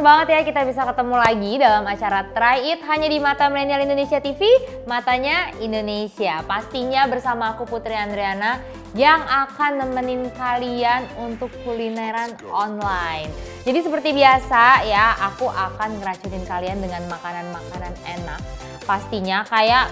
banget ya kita bisa ketemu lagi dalam acara Try It hanya di Mata Milenial Indonesia TV, Matanya Indonesia. Pastinya bersama aku Putri Andriana yang akan nemenin kalian untuk kulineran online. Jadi seperti biasa ya, aku akan ngeracunin kalian dengan makanan-makanan enak. Pastinya kayak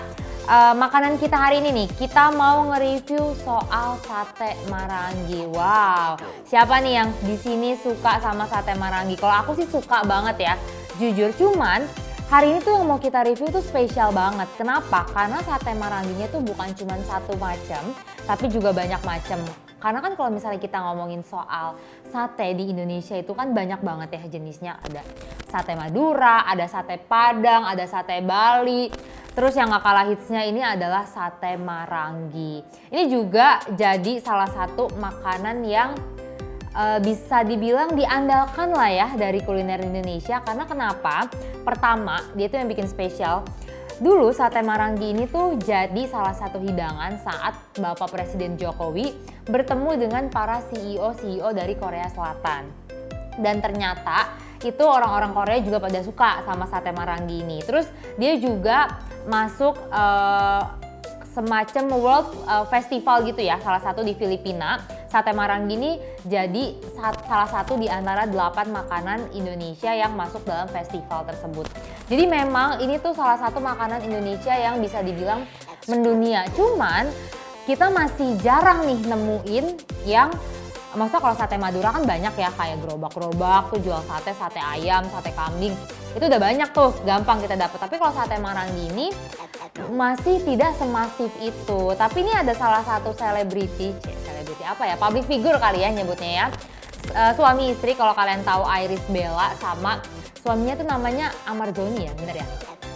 makanan kita hari ini nih, kita mau nge-review soal sate Marangi. Wow, siapa nih yang di sini suka sama sate Marangi? Kalau aku sih suka banget ya, jujur. Cuman hari ini tuh yang mau kita review tuh spesial banget. Kenapa? Karena sate Maranginya tuh bukan cuma satu macam, tapi juga banyak macam. Karena kan kalau misalnya kita ngomongin soal sate di Indonesia itu kan banyak banget ya jenisnya. Ada sate Madura, ada sate Padang, ada sate Bali. Terus yang gak kalah hitsnya ini adalah sate Marangi. Ini juga jadi salah satu makanan yang bisa dibilang diandalkan lah ya dari kuliner Indonesia. Karena kenapa? Pertama, dia tuh yang bikin spesial. Dulu sate Marangi ini tuh jadi salah satu hidangan saat Bapak Presiden Jokowi bertemu dengan para CEO dari Korea Selatan. Dan ternyata itu orang-orang Korea juga pada suka sama sate Marangi ini. Terus dia juga masuk semacam World Festival gitu ya, salah satu di Filipina. Sate Marangi ini jadi salah satu di antara 8 makanan Indonesia yang masuk dalam festival tersebut. Jadi memang ini tuh salah satu makanan Indonesia yang bisa dibilang mendunia. Cuman kita masih jarang nih nemuin yang, maksudnya kalau sate Madura kan banyak ya, kayak gerobak-gerobak tuh jual sate ayam, sate kambing. Itu udah banyak tuh, gampang kita dapat. Tapi kalau sate Marangi ini masih tidak semasif itu. Tapi ini ada salah satu selebriti apa ya, public figure kali ya nyebutnya ya. Suami istri, kalau kalian tahu Iris Bella sama suaminya tuh namanya Amar Zoni ya, bener ya?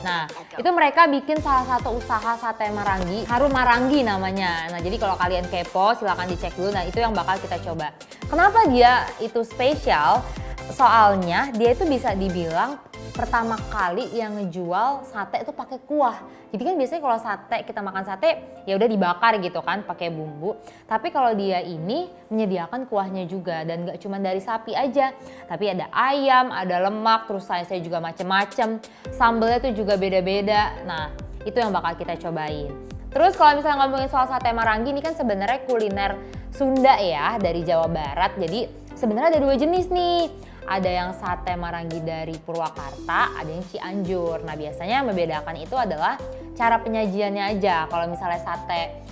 Nah, itu mereka bikin salah satu usaha sate Marangi, Harum Marangi namanya. Nah, jadi kalau kalian kepo silahkan dicek dulu. Nah, itu yang bakal kita coba. Kenapa dia itu spesial? Soalnya dia itu bisa dibilang pertama kali yang ngejual sate itu pakai kuah. Jadi kan biasanya kalau sate, kita makan sate ya udah dibakar gitu kan pakai bumbu. Tapi kalau dia ini menyediakan kuahnya juga, dan gak cuma dari sapi aja, tapi ada ayam, ada lemak, terus saya juga macem-macem. Sambelnya tuh juga beda-beda. Nah, itu yang bakal kita cobain. Terus kalau misalnya ngomongin soal sate Marangi, ini kan sebenarnya kuliner Sunda ya, dari Jawa Barat. Jadi sebenarnya ada 2 jenis nih. Ada yang sate Marangi dari Purwakarta, ada yang Cianjur. Nah, biasanya yang membedakan itu adalah cara penyajiannya aja. Kalau misalnya sate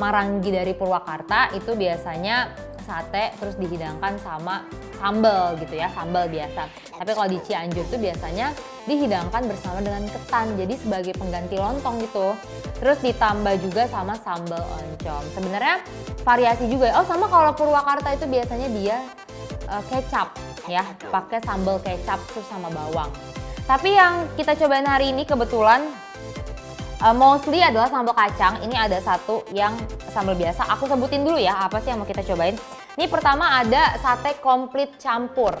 Marangi dari Purwakarta itu biasanya sate terus dihidangkan sama sambal gitu ya, sambal biasa. Tapi kalau di Cianjur tuh biasanya dihidangkan bersama dengan ketan, jadi sebagai pengganti lontong gitu. Terus ditambah juga sama sambal oncom. Sebenarnya variasi juga. Oh, sama kalau Purwakarta itu biasanya dia kecap ya, pakai sambal kecap terus sama bawang. Tapi yang kita cobain hari ini kebetulan mostly adalah sambal kacang. Ini ada satu yang sambal biasa. Aku sebutin dulu ya apa sih yang mau kita cobain. Ini pertama ada sate komplit campur.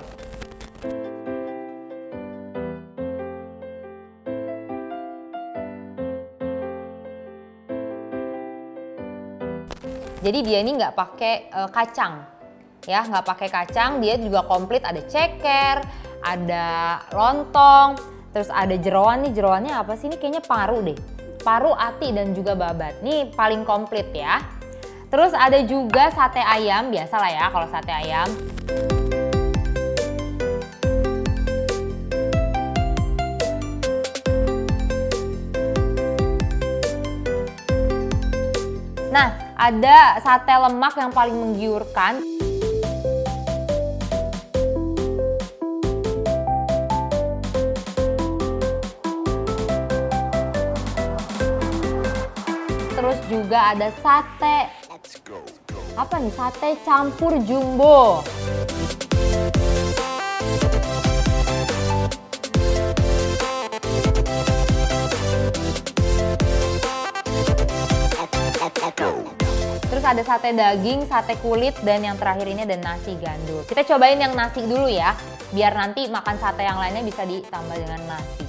Jadi dia ini nggak pakai kacang. Ya, nggak pakai kacang, dia juga komplit, ada ceker, ada lontong, terus ada jeroan nih. Jeroannya apa sih? Ini kayaknya paru deh. Paru, ati, dan juga babat. Nih paling komplit ya. Terus ada juga sate ayam, biasa lah ya kalau sate ayam. Nah, ada sate lemak yang paling menggiurkan. Terus juga ada sate, apa nih, sate campur jumbo. Terus ada sate daging, sate kulit, dan yang terakhir ini ada nasi gandul. Kita cobain yang nasi dulu ya, biar nanti makan sate yang lainnya bisa ditambah dengan nasi.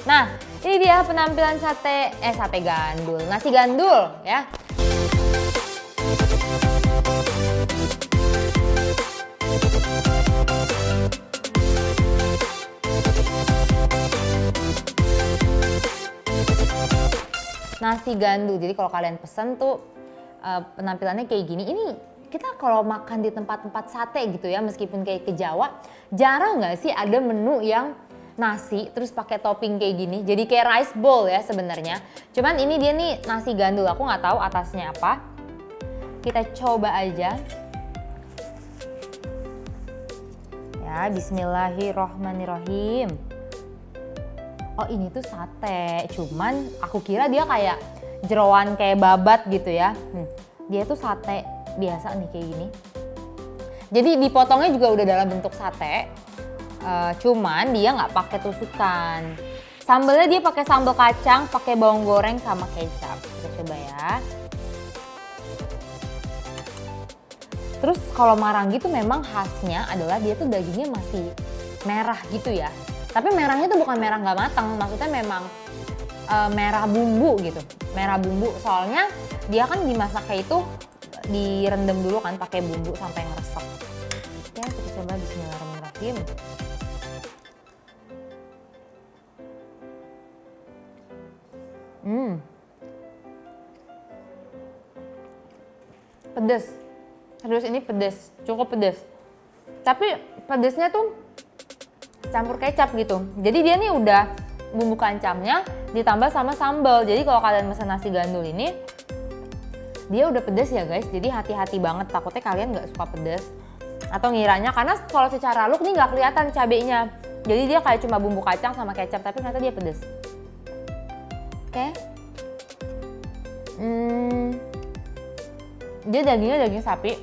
Nah, ini dia penampilan sate gandul, nasi gandul ya. nasi gandul. Jadi kalau kalian pesen tuh penampilannya kayak gini. Ini kita kalau makan di tempat-tempat sate gitu ya, meskipun kayak ke Jawa, jarang nggak sih ada menu yang nasi terus pakai topping kayak gini. Jadi kayak rice bowl ya sebenarnya. Cuman ini dia nih nasi gandul, aku nggak tahu atasnya apa. Kita coba aja. Ya, bismillahirrohmanirrohim. Oh ini tuh sate, cuman aku kira dia kayak jeroan kayak babat gitu ya. Dia tuh sate biasa nih kayak gini. Jadi dipotongnya juga udah dalam bentuk sate. Cuman dia nggak pakai tusukan. Sambelnya dia pakai sambal kacang, pakai bawang goreng sama kecap. Kita coba ya. Terus kalau marangi tuh memang khasnya adalah dia tuh dagingnya masih merah gitu ya. Tapi merahnya tuh bukan merah nggak matang, maksudnya memang merah bumbu gitu. Merah bumbu soalnya dia kan dimasaknya itu direndam dulu kan pakai bumbu sampai ngeresep. Oke, kita coba bismillahirrahmanirrahim. Pedes. Terus ini pedes, cukup pedes. Tapi pedesnya tuh campur kecap gitu. Jadi dia nih udah bumbu kancamnya ditambah sama sambal. Jadi kalau kalian pesan nasi gandul ini, dia udah pedes ya guys. Jadi hati-hati banget, takutnya kalian nggak suka pedes. Atau ngiranya, karena kalau secara look nih nggak kelihatan cabenya. Jadi dia kayak cuma bumbu kacang sama kecap, tapi ternyata dia pedes. Oke. Dia dagingnya daging sapi.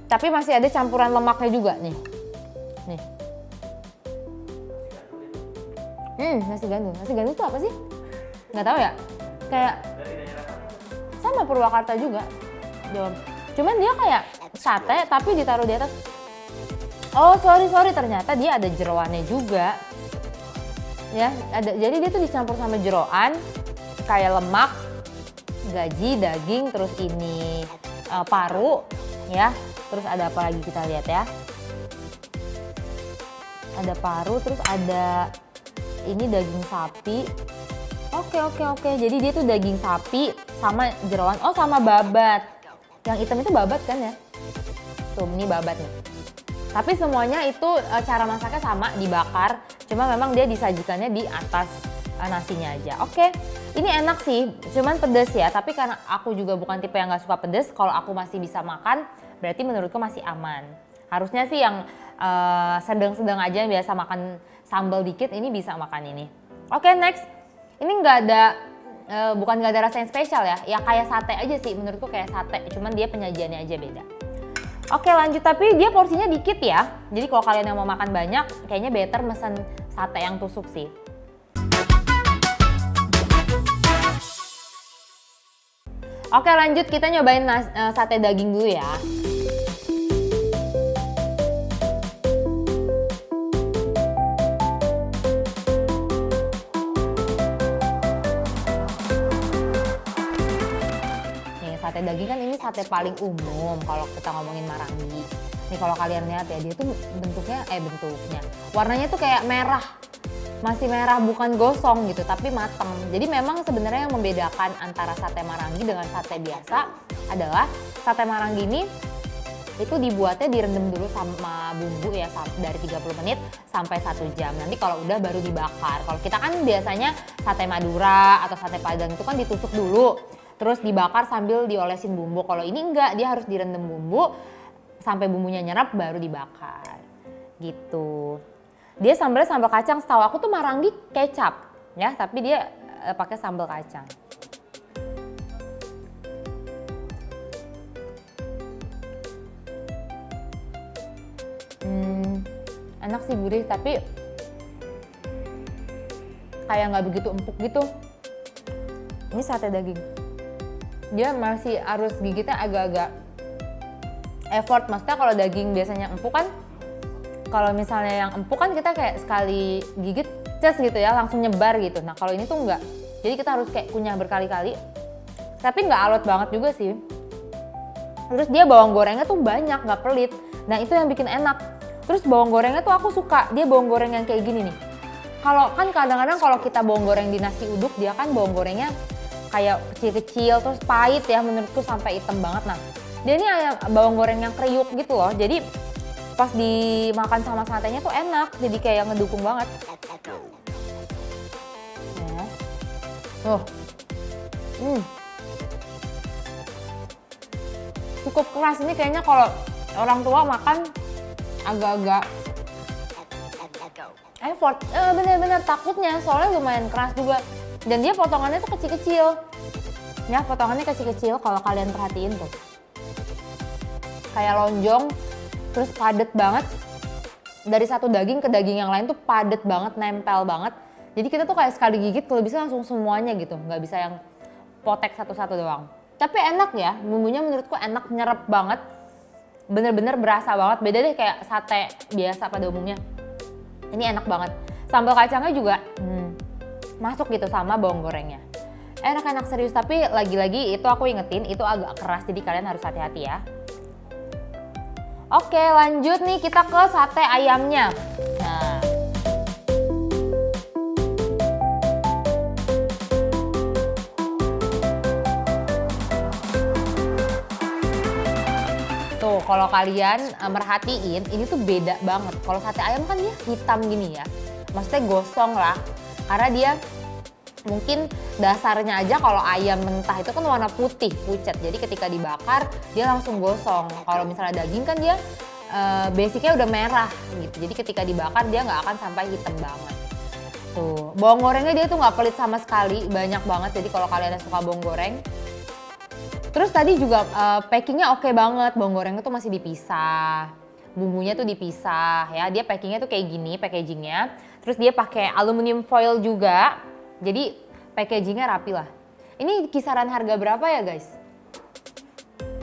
Tapi masih ada campuran lemaknya juga nih. Nih. Nasi gandul. Nasi gandul itu apa sih? Nggak tahu ya. Kayak sama Purwakarta juga. Cuman dia kayak sate tapi ditaruh di atas. Oh sorry, ternyata dia ada jeroannya juga. Ya, jadi dia tuh dicampur sama jeroan, kayak lemak, gaji, daging, terus ini paru, ya. Terus ada apa lagi kita lihat ya? Ada paru, terus ada ini daging sapi. Oke. Jadi dia tuh daging sapi sama jeroan. Oh sama babat. Yang hitam itu babat kan ya? Tuh ini babat nih. Tapi semuanya itu cara masaknya sama, dibakar. Cuma memang dia disajikannya di atas nasinya aja. Oke, ini enak sih, cuman pedes ya. Tapi karena aku juga bukan tipe yang gak suka pedes, kalau aku masih bisa makan, berarti menurutku masih aman. Harusnya sih yang sedang-sedang aja yang biasa makan sambal dikit, ini bisa makan ini. Oke, next. Ini nggak ada, bukan nggak ada rasa yang spesial ya. Ya kayak sate aja sih, menurutku kayak sate. Cuman dia penyajiannya aja beda. Oke lanjut, tapi dia porsinya dikit ya. Jadi kalau kalian yang mau makan banyak, kayaknya better mesen sate yang tusuk sih. Oke lanjut, kita nyobain sate daging dulu ya. Sate daging kan ini sate paling umum kalau kita ngomongin Marangi. Nih kalau kalian lihat ya, dia tuh bentuknya warnanya tuh kayak merah. Masih merah, bukan gosong gitu, tapi mateng. Jadi memang sebenarnya yang membedakan antara sate Marangi dengan sate biasa adalah sate Marangi ini itu dibuatnya direndam dulu sama bumbu ya dari 30 menit sampai 1 jam. Nanti kalau udah baru dibakar. Kalau kita kan biasanya sate Madura atau sate Padang itu kan ditusuk dulu, terus dibakar sambil diolesin bumbu. Kalau ini enggak, dia harus direndam bumbu sampai bumbunya nyerap baru dibakar. Gitu. Dia sambalnya sambal kacang, setahu aku tuh Marangi kecap ya, tapi dia pakai sambal kacang. Enak sih, gurih, tapi kayak nggak begitu empuk gitu. Ini sate daging. Dia masih harus gigitnya agak-agak effort. Maksudnya kalau daging biasanya empuk kan, kalau misalnya yang empuk kan kita kayak sekali gigit ces gitu ya, langsung nyebar gitu. Nah kalau ini tuh enggak. Jadi kita harus kayak kunyah berkali-kali. Tapi nggak alot banget juga sih. Terus dia bawang gorengnya tuh banyak, nggak pelit. Nah itu yang bikin enak. Terus bawang gorengnya tuh aku suka. Dia bawang goreng yang kayak gini nih. Kalau kan kadang-kadang kalau kita bawang goreng di nasi uduk, dia kan bawang gorengnya kayak kecil-kecil terus pahit ya, menurutku sampai hitam banget. Nah, dia ini bawang goreng yang kriuk gitu loh. Jadi pas dimakan sama satenya tuh enak, jadi kayak ngedukung banget. Tuh. Cukup keras ini kayaknya kalau orang tua makan agak-agak effort. Bener-bener takutnya soalnya lumayan keras juga. Dan dia potongannya tuh kecil-kecil. Ya potongannya kecil-kecil kalau kalian perhatiin tuh. Kayak lonjong, terus padet banget. Dari satu daging ke daging yang lain tuh padet banget, nempel banget. Jadi kita tuh kayak sekali gigit kalau bisa langsung semuanya gitu. Nggak bisa yang potek satu-satu doang. Tapi enak ya, bumbunya menurutku enak, nyerep banget. Bener-bener berasa banget, beda deh kayak sate biasa pada umumnya. Ini enak banget. Sambal kacangnya juga masuk gitu sama bawang gorengnya. Enak-enak serius, tapi lagi-lagi itu aku ingetin itu agak keras, jadi kalian harus hati-hati ya. Oke, lanjut nih kita ke sate ayamnya. Nah, tuh kalau kalian merhatiin ini tuh beda banget. Kalau sate ayam kan dia hitam gini ya, maksudnya gosong lah, karena dia mungkin dasarnya aja kalau ayam mentah itu kan warna putih, pucat. Jadi ketika dibakar dia langsung gosong. Kalau misalnya daging kan dia basicnya udah merah gitu. Jadi ketika dibakar dia nggak akan sampai hitam banget. Tuh, bawang gorengnya dia tuh nggak pelit sama sekali, banyak banget. Jadi kalau kalian yang suka bawang goreng. Terus tadi juga packingnya oke banget, bawang gorengnya tuh masih dipisah. Bumbunya tuh dipisah ya, dia packingnya tuh kayak gini packagingnya. Terus dia pakai aluminium foil juga. Jadi packagingnya rapi lah. Ini kisaran harga berapa ya guys?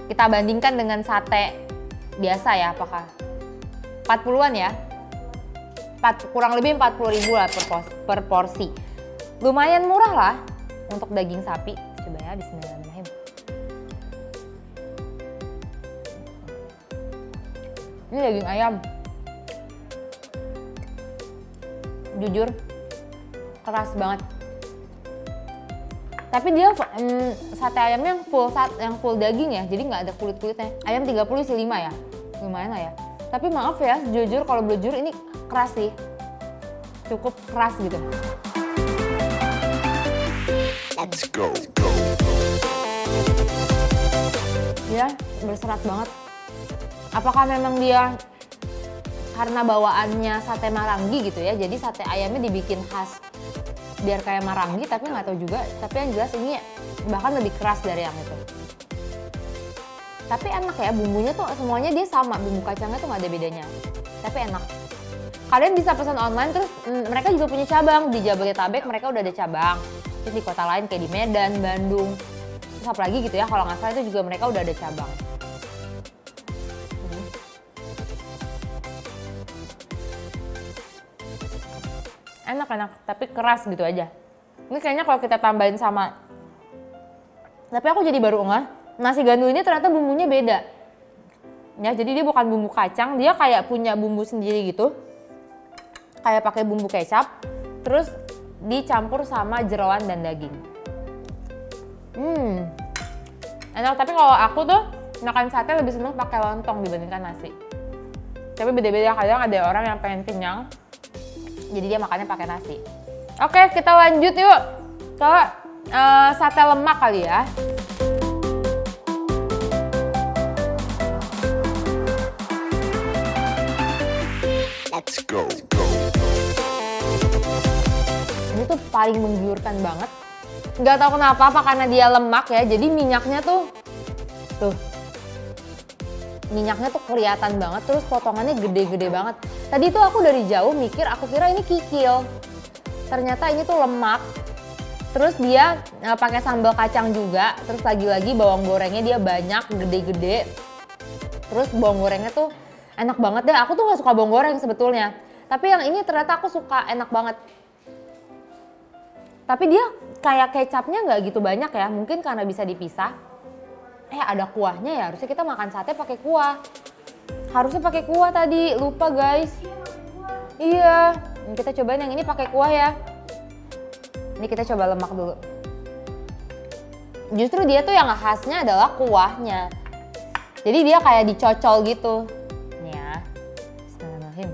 Kita bandingkan dengan sate biasa ya, apakah 40-an ya? Kurang lebih 40.000 lah per porsi. Lumayan murah lah untuk daging sapi. Coba ya, bismillahirrahmanirrahim. Ini daging ayam. Jujur keras banget. Tapi dia sate ayamnya yang full daging ya, jadi nggak ada kulit-kulitnya. Ayam 30 isi 5 ya, lumayan lah ya. Tapi maaf ya, jujur kalau jujur ini keras sih, cukup keras gitu. Let's go. Ya, berserat banget. Apakah memang dia karena bawaannya sate Marangi gitu ya, jadi sate ayamnya dibikin khas biar kayak Marangi, tapi nggak tahu juga. Tapi yang jelas ini bahkan lebih keras dari yang itu. Tapi enak ya, bumbunya tuh semuanya dia sama, bumbu kacangnya tuh nggak ada bedanya. Tapi enak. Kalian bisa pesan online, terus mereka juga punya cabang di Jabodetabek, mereka udah ada cabang. Terus di kota lain kayak di Medan, Bandung, terus apa lagi gitu ya, kalau nggak salah itu juga mereka udah ada cabang. Enak-enak, tapi keras gitu aja. Ini kayaknya kalau kita tambahin sama, tapi aku jadi baru ngeh, nasi gandul ini ternyata bumbunya beda. Ya, jadi dia bukan bumbu kacang, dia kayak punya bumbu sendiri gitu. Kayak pakai bumbu kecap, terus dicampur sama jeroan dan daging. Enak, tapi kalau aku tuh makan sate lebih seneng pakai lontong dibandingkan nasi. Tapi beda-beda, kadang ada orang yang pengen kenyang, jadi dia makannya pakai nasi. Oke, kita lanjut yuk ke sate lemak kali ya. Let's go. Ini tuh paling menggiurkan banget. Nggak tahu kenapa, apa karena dia lemak ya, jadi minyaknya tuh minyaknya tuh kelihatan banget, terus potongannya gede-gede banget. Tadi tuh aku dari jauh mikir, aku kira ini kikil. Ternyata ini tuh lemak. Terus dia pakai sambal kacang juga, terus lagi-lagi bawang gorengnya dia banyak, gede-gede. Terus bawang gorengnya tuh enak banget deh. Aku tuh gak suka bawang goreng sebetulnya. Tapi yang ini ternyata aku suka, enak banget. Tapi dia kayak kecapnya nggak gitu banyak ya, mungkin karena bisa dipisah. Ada kuahnya ya, harusnya kita makan sate pakai kuah. Harusnya pakai kuah tadi, lupa guys. Iya, Kita cobain yang ini pakai kuah ya. Ini kita coba lemak dulu. Justru dia tuh yang khasnya adalah kuahnya. Jadi dia kayak dicocol gitu. Nih ya. Bismillahirrahmanirrahim.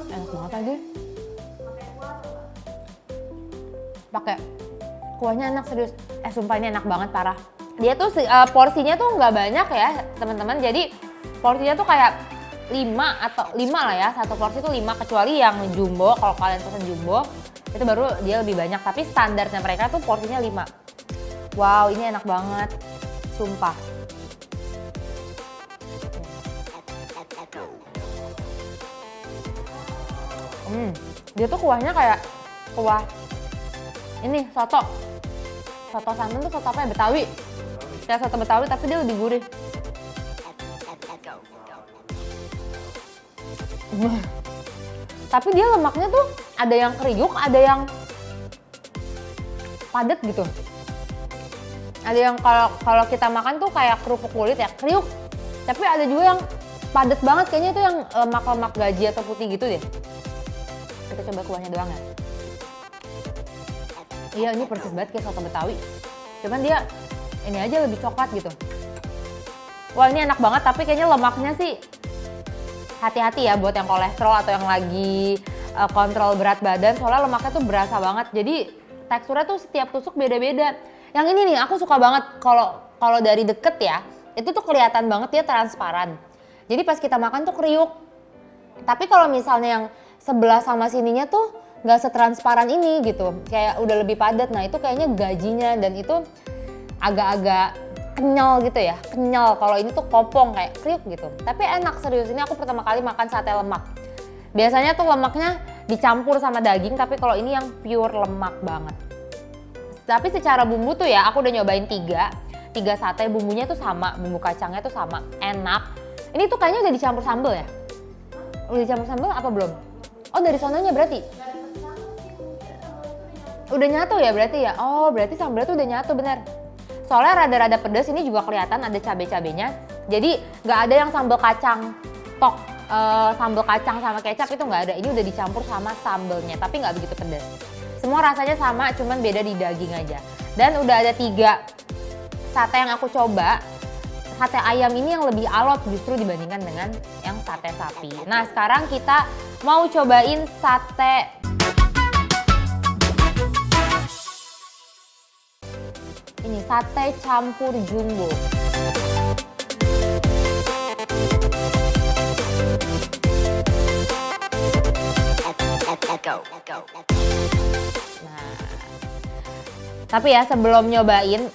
Enak banget lagi. Pakai kuahnya enak serius. Sumpah ini enak banget parah. Dia tuh porsinya tuh nggak banyak ya teman-teman. Jadi porsinya tuh kayak 5 lah ya. Satu porsi tuh 5 kecuali yang jumbo. Kalau kalian pesan jumbo itu baru dia lebih banyak. Tapi standarnya mereka tuh porsinya 5. Wow, ini enak banget. Sumpah. Dia tuh kuahnya kayak kuah ini soto santan tuh soto apa ya, Betawi. Kayak soto Betawi tapi dia lebih gurih. Tapi dia lemaknya tuh ada yang kriuk, ada yang padat gitu. Ada yang kalau kita makan tuh kayak kerupuk kulit ya, kriuk. Tapi ada juga yang padat banget, kayaknya itu yang lemak-lemak gaji atau putih gitu deh. Kita coba kuahnya doang ya. Iya, ini persis banget kayak soto Betawi. Cuman dia ini aja lebih coklat gitu. Wah, ini enak banget tapi kayaknya lemaknya sih hati-hati ya buat yang kolesterol atau yang lagi kontrol berat badan, soalnya lemaknya tuh berasa banget. Jadi teksturnya tuh setiap tusuk beda-beda. Yang ini nih aku suka banget kalau dari deket ya, itu tuh kelihatan banget dia transparan. Jadi pas kita makan tuh kriuk. Tapi kalau misalnya yang sebelah sama sininya tuh nggak setransparan ini gitu, kayak udah lebih padat. Nah itu kayaknya gajinya dan itu agak-agak kenyal gitu ya, kenyal. Kalau ini tuh kopong kayak kriuk gitu. Tapi enak serius, ini aku pertama kali makan sate lemak. Biasanya tuh lemaknya dicampur sama daging, tapi kalau ini yang pure lemak banget. Tapi secara bumbu tuh ya, aku udah nyobain 3 sate, bumbunya tuh sama, bumbu kacangnya tuh sama, enak. Ini tuh kayaknya udah dicampur sambal ya? Udah dicampur sambal apa belum? Oh dari sononya berarti? Udah nyatu ya berarti ya? Oh berarti sambalnya tuh udah nyatu bener. Soalnya rada-rada pedas, ini juga kelihatan ada cabai-cabainya. Jadi nggak ada yang sambal kacang tok, sambal kacang sama kecap itu nggak ada. Ini udah dicampur sama sambalnya, tapi nggak begitu pedas. Semua rasanya sama, cuman beda di daging aja. Dan udah ada 3 sate yang aku coba. Sate ayam ini yang lebih alot justru dibandingkan dengan yang sate sapi. Nah sekarang kita mau cobain sate ini, sate campur jumbo. Nah, tapi ya sebelum nyobain,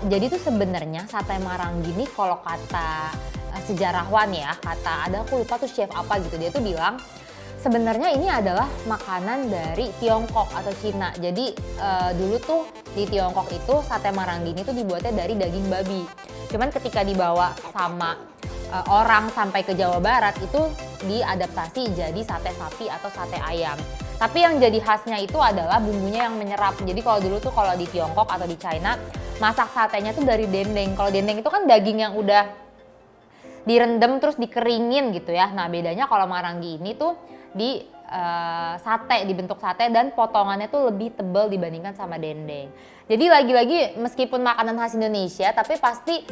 jadi tuh sebenarnya sate Maranggi ini kalau kata sejarawan ya, ada aku lupa tuh chef apa gitu, dia tuh bilang sebenarnya ini adalah makanan dari Tiongkok atau Cina. Jadi dulu tuh di Tiongkok itu sate Maranggi ini tuh dibuatnya dari daging babi. Cuman ketika dibawa sama orang sampai ke Jawa Barat itu diadaptasi jadi sate sapi atau sate ayam. Tapi yang jadi khasnya itu adalah bumbunya yang menyerap. Jadi kalau dulu tuh kalau di Tiongkok atau di China masak satenya tuh dari dendeng. Kalau dendeng itu kan daging yang udah direndam terus dikeringin gitu ya. Nah bedanya kalau Maranggi ini tuh di sate, dibentuk sate dan potongannya tuh lebih tebal dibandingkan sama dendeng. Jadi lagi-lagi meskipun makanan khas Indonesia tapi pasti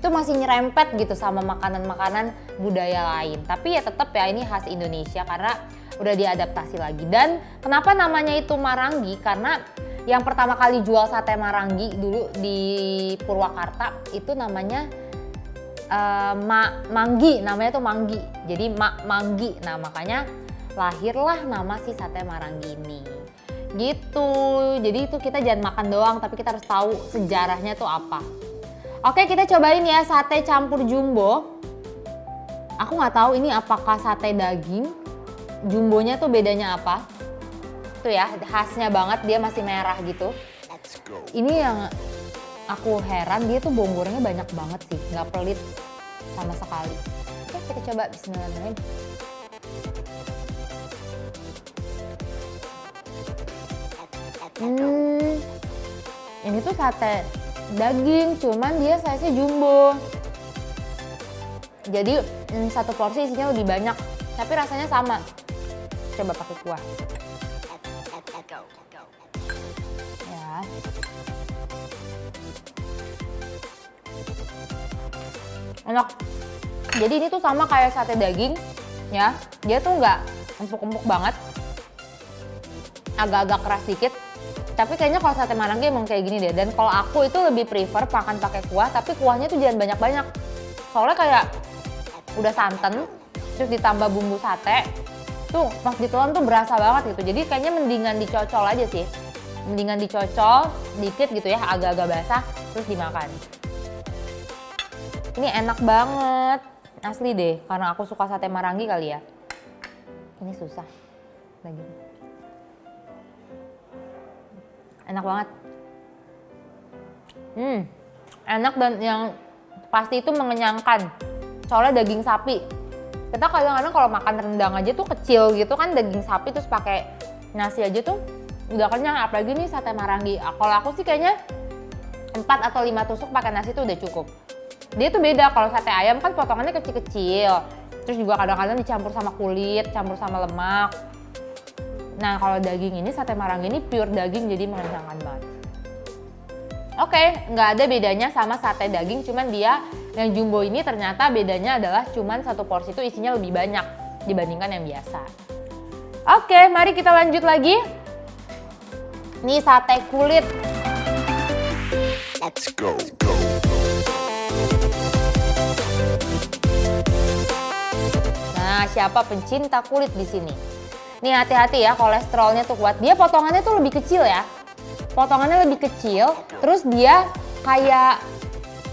itu masih nyerempet gitu sama makanan-makanan budaya lain. Tapi ya tetap ya ini khas Indonesia karena udah diadaptasi lagi. Dan kenapa namanya itu Maranggi? Karena yang pertama kali jual sate Maranggi dulu di Purwakarta itu namanya Manggi, namanya tuh Manggi. Jadi Manggi. Nah makanya lahirlah nama si sate Maranggi ini. Gitu. Jadi itu kita jangan makan doang tapi kita harus tahu sejarahnya tuh apa. Oke, kita cobain ya sate campur jumbo. Aku nggak tahu ini apakah sate daging. Jumbonya tuh bedanya apa? Tuh ya, khasnya banget dia masih merah gitu. Ini yang aku heran, dia tuh bawang gorengnya banyak banget sih, nggak pelit sama sekali. Oke, kita coba bismillahirrahmanirrahim. Ini tuh sate daging, cuman dia size-nya jumbo. Jadi satu porsi isinya lebih banyak, tapi rasanya sama. Coba pakai kuah. Ya. Enak. Jadi ini tuh sama kayak sate daging, ya. Dia tuh nggak empuk-empuk banget, agak-agak keras dikit. Tapi kayaknya kalau sate Maranggi emang kayak gini deh. Dan kalau aku itu lebih prefer makan pakai kuah, tapi kuahnya tuh jangan banyak-banyak. Soalnya kayak udah santan, terus ditambah bumbu sate, tuh pas ditelan tuh berasa banget gitu. Jadi kayaknya mendingan dicocol aja sih. Mendingan dicocol dikit gitu ya, agak-agak basah, terus dimakan. Ini enak banget, asli deh, karena aku suka sate Maranggi kali ya. Ini susah, lagi. Enak banget. Enak dan yang pasti itu mengenyangkan. Soalnya daging sapi. Kita kadang-kadang kalau makan rendang aja tuh kecil gitu kan, daging sapi terus pakai nasi aja tuh udah kenyang. Apalagi nih sate Maranggi. Kalau aku sih kayaknya 4 atau 5 tusuk pakai nasi tuh udah cukup. Dia tuh beda, kalau sate ayam kan potongannya kecil-kecil. Terus juga kadang-kadang dicampur sama kulit, campur sama lemak. Nah kalau daging ini, sate Maranggi ini pure daging, jadi mengenyangkan banget. Oke, nggak ada bedanya sama sate daging, cuman dia yang jumbo ini ternyata bedanya adalah cuman satu porsi itu isinya lebih banyak dibandingkan yang biasa. Oke, mari kita lanjut lagi. Nih sate kulit. Let's go. Nah, siapa pencinta kulit di sini? Nih hati-hati ya, kolesterolnya tuh kuat. Dia potongannya tuh lebih kecil ya. Potongannya lebih kecil, terus dia kayak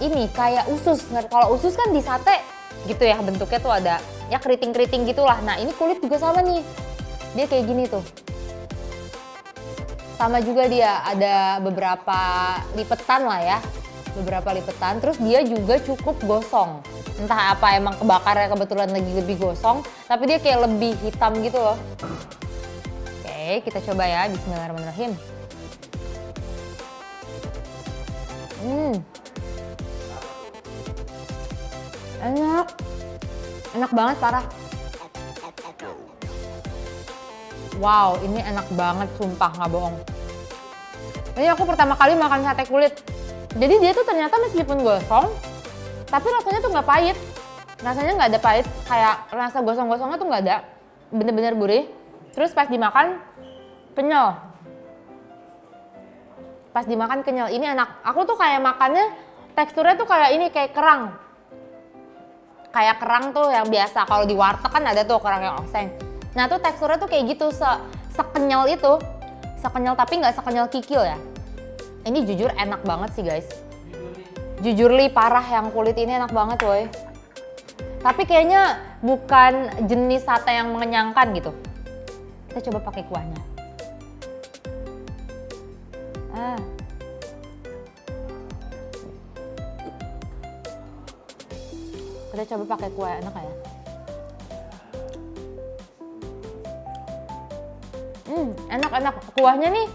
ini, kayak usus. Kalau usus kan di sate gitu ya, bentuknya tuh ada ya keriting-keriting gitulah. Nah ini kulit juga sama nih, dia kayak gini tuh. Sama juga dia, ada beberapa lipetan lah ya. Beberapa lipetan, terus dia juga cukup gosong. Entah apa emang kebakarnya kebetulan lagi lebih gosong, tapi dia kayak lebih hitam gitu loh. Oke, kita coba ya, bismillahirrahmanirrahim. Enak banget parah. Wow, ini enak banget sumpah, nggak bohong. Ini aku pertama kali makan sate kulit. Jadi dia tuh ternyata meskipun gosong, tapi rasanya tuh nggak pahit. Rasanya nggak ada pahit, kayak rasa gosong-gosongnya tuh nggak ada. Bener-bener gurih. Terus pas dimakan, kenyal. Pas dimakan kenyal, ini enak. Aku tuh kayak makannya, teksturnya tuh kayak ini, kayak kerang. Kayak kerang tuh yang biasa, kalau di warteg kan ada tuh kerang yang oseng. Nah tuh teksturnya tuh kayak gitu, sekenyal itu. Sekenyal tapi nggak sekenyal kikil ya. Ini jujur enak banget sih guys. Jujur li parah, yang kulit ini enak banget woy. Tapi kayaknya bukan jenis sate yang mengenyangkan gitu. Kita coba pakai kuahnya. Kita coba pakai kuah, enak ya? Enak-enak. Kuahnya nih,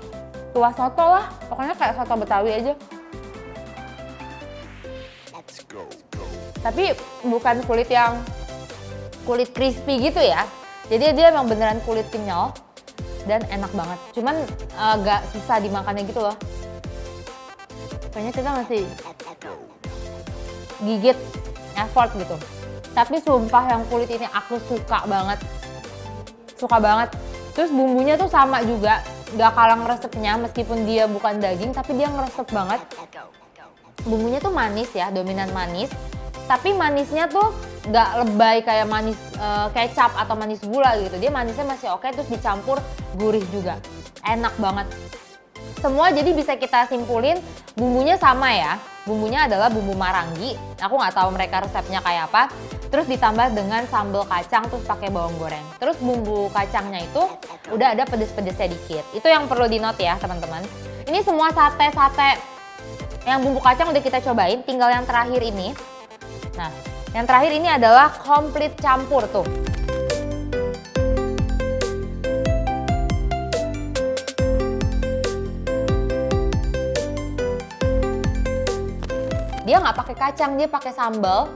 kuah soto lah. Pokoknya kayak soto Betawi aja. Tapi bukan kulit yang kulit crispy gitu ya. Jadi dia emang beneran kulit kenyal dan enak banget. Cuman agak susah dimakannya gitu loh. Kayaknya kita masih gigit, effort gitu. Tapi sumpah yang kulit ini aku suka banget. Suka banget. Terus bumbunya tuh sama juga. Gak kalah ngeresepnya meskipun dia bukan daging, tapi dia ngeresep banget. Bumbunya tuh manis ya, dominan manis. Tapi manisnya tuh gak lebay kayak manis kecap atau manis gula gitu. Dia manisnya masih oke, terus dicampur gurih juga. Enak banget. Semua jadi bisa kita simpulin bumbunya sama ya. Bumbunya adalah bumbu Maranggi. Aku nggak tahu mereka resepnya kayak apa. Terus ditambah dengan sambal kacang, terus pakai bawang goreng. Terus bumbu kacangnya itu udah ada pedes-pedesnya dikit. Itu yang perlu di note ya teman-teman. Ini semua sate-sate yang bumbu kacang udah kita cobain. Tinggal yang terakhir ini. Nah, yang terakhir ini adalah komplit campur tuh. Dia nggak pakai kacang, dia pakai sambal.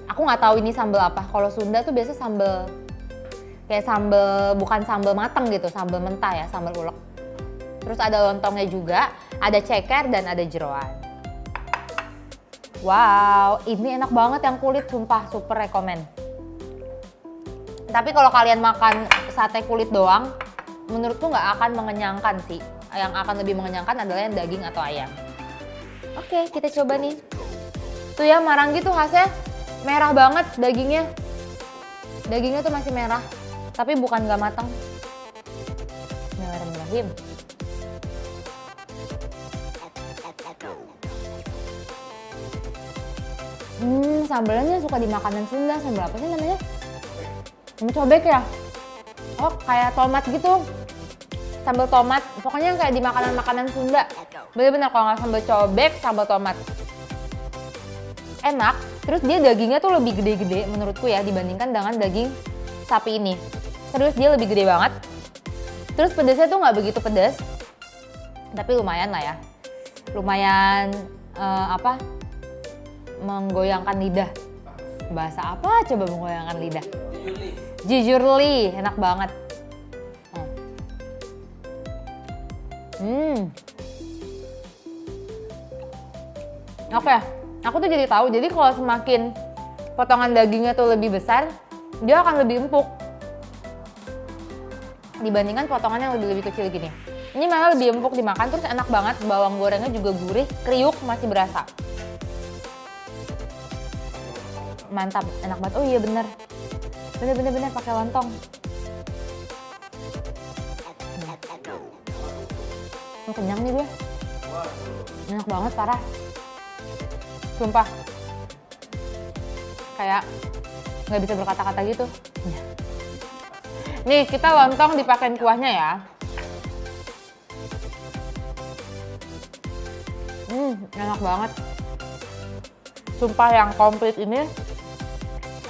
Aku nggak tahu ini sambal apa. Kalau Sunda tuh biasa sambal kayak sambal, bukan sambal matang gitu, sambal mentah ya, sambal ulek. Terus ada lontongnya juga, ada ceker dan ada jeroan. Wow, ini enak banget yang kulit, sumpah super rekomen. Tapi kalau kalian makan sate kulit doang, menurutku nggak akan mengenyangkan sih. Yang akan lebih mengenyangkan adalah yang daging atau ayam. Oke, kita coba nih. Tuh ya, Maranggi tuh khasnya merah banget dagingnya. Dagingnya tuh masih merah, tapi bukan nggak matang. Bismillahirrahmanirrahim. Sambalnya suka di makanan Sunda. Sambal apa sih namanya? Sambal cobek ya? Oh, kayak tomat gitu. Sambal tomat. Pokoknya kayak di makanan-makanan Sunda. Bener-bener kalau nggak sambal cobek, sambal tomat. Enak. Terus dia dagingnya tuh lebih gede-gede menurutku ya dibandingkan dengan daging sapi ini. Serius dia lebih gede banget. Terus pedesnya tuh nggak begitu pedes. Tapi lumayan lah ya. Lumayan menggoyangkan lidah. Bahasa apa coba menggoyangkan lidah? Jujurly, enak banget. Oke, aku tuh jadi tahu. Jadi kalau semakin potongan dagingnya tuh lebih besar, dia akan lebih empuk dibandingkan potongan yang lebih kecil gini. Ini malah lebih empuk dimakan, terus enak banget. Bawang gorengnya juga gurih, kriuk masih berasa. Mantap, enak banget. Oh iya bener pakai lontong. Kenyang nih gue. Enak banget parah. Sumpah. Kayak nggak bisa berkata-kata gitu. Nih kita lontong dipakein kuahnya ya. Enak banget. Sumpah yang komplit ini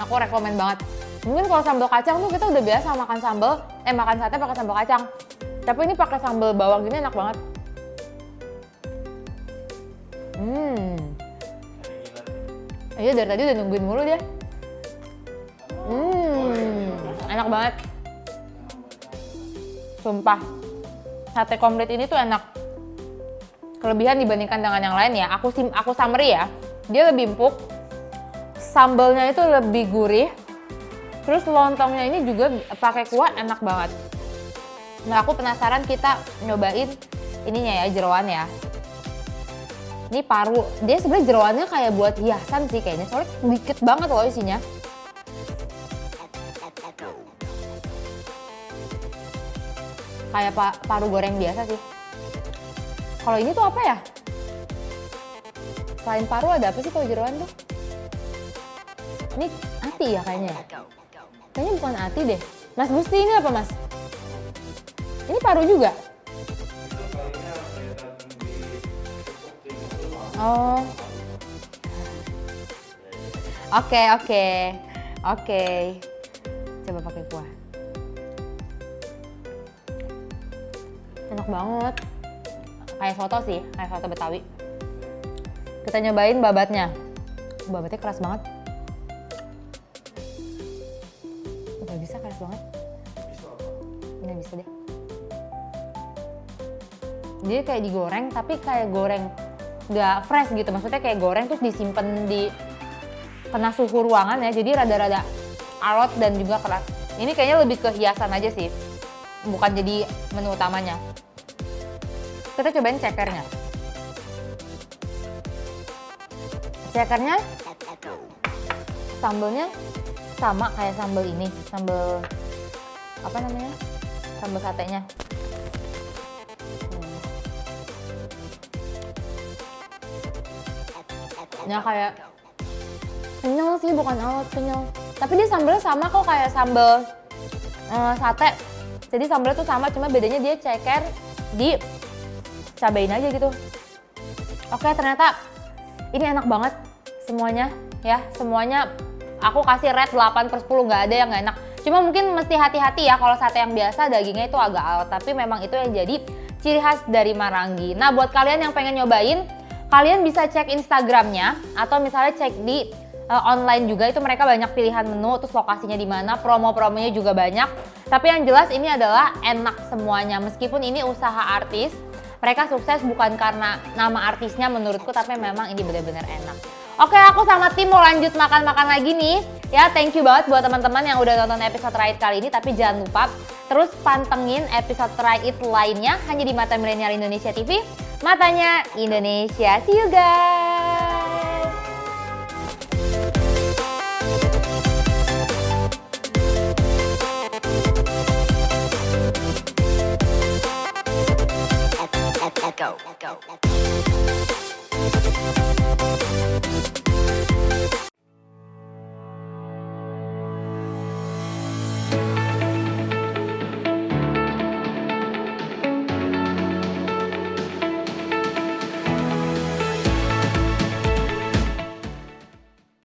aku rekomen banget. Mungkin kalau sambal kacang tuh kita udah biasa makan makan sate pakai sambal kacang. Tapi ini pakai sambal bawang gini enak banget. Iya dari tadi udah nungguin mulu dia. Enak banget. Sumpah. Sate komplit ini tuh enak. Kelebihan dibandingkan dengan yang lain ya. Aku summary ya. Dia lebih empuk. Sambalnya itu lebih gurih. Terus lontongnya ini juga pakai kuah enak banget. Nah aku penasaran kita nyobain ininya ya, jeroan ya. Ini paru, dia sebenarnya jeroannya kayak buat hiasan sih kayaknya, soalnya dikit banget loh isinya. Kayak paru goreng biasa sih. Kalau ini tuh apa ya? Selain paru ada apa sih kalau jeroan tuh? Ini ati ya kayaknya. Kayaknya bukan ati deh. Mas Gusti ini apa mas? Ini paru juga? Oh. Oke. Coba pakai kuah. Enak banget. Kayak soto sih, kayak soto Betawi. Kita nyobain babatnya. Babatnya keras banget. Gak bisa, keras banget. Nggak bisa deh. Dia kayak digoreng, tapi kayak goreng nggak fresh gitu. Maksudnya kayak goreng terus disimpan di kena suhu ruangan ya. Jadi rada-rada alot dan juga keras. Ini kayaknya lebih ke hiasan aja sih. Bukan jadi menu utamanya. Kita cobain cekernya. Cekernya sambalnya sama kayak sambal ini, sambal apa namanya? Sambal satenya. Ya kayak kenyal sih, bukan alot, kenyal. Tapi dia sambalnya sama kok kayak sambal sate. Jadi sambalnya tuh sama, cuma bedanya dia ceker di cabain aja gitu. Oke, ternyata ini enak banget semuanya ya. Semuanya aku kasih rate 8/10, nggak ada yang nggak enak. Cuma mungkin mesti hati-hati ya kalau sate yang biasa dagingnya itu agak alot. Tapi memang itu yang jadi ciri khas dari Maranggi. Nah buat kalian yang pengen nyobain, Kalian bisa cek Instagramnya atau misalnya cek di online juga, itu mereka banyak pilihan menu, terus lokasinya di mana, promo-promonya juga banyak. Tapi yang jelas ini adalah enak semuanya. Meskipun ini usaha artis, mereka sukses bukan karena nama artisnya menurutku, tapi memang ini benar-benar enak. Oke, aku sama tim mau lanjut makan-makan lagi nih. Ya, thank you banget buat teman-teman yang udah nonton episode Try It kali ini. Tapi jangan lupa terus pantengin episode Try It lainnya hanya di Mata Milenial Indonesia TV. Matanya Indonesia. See you guys!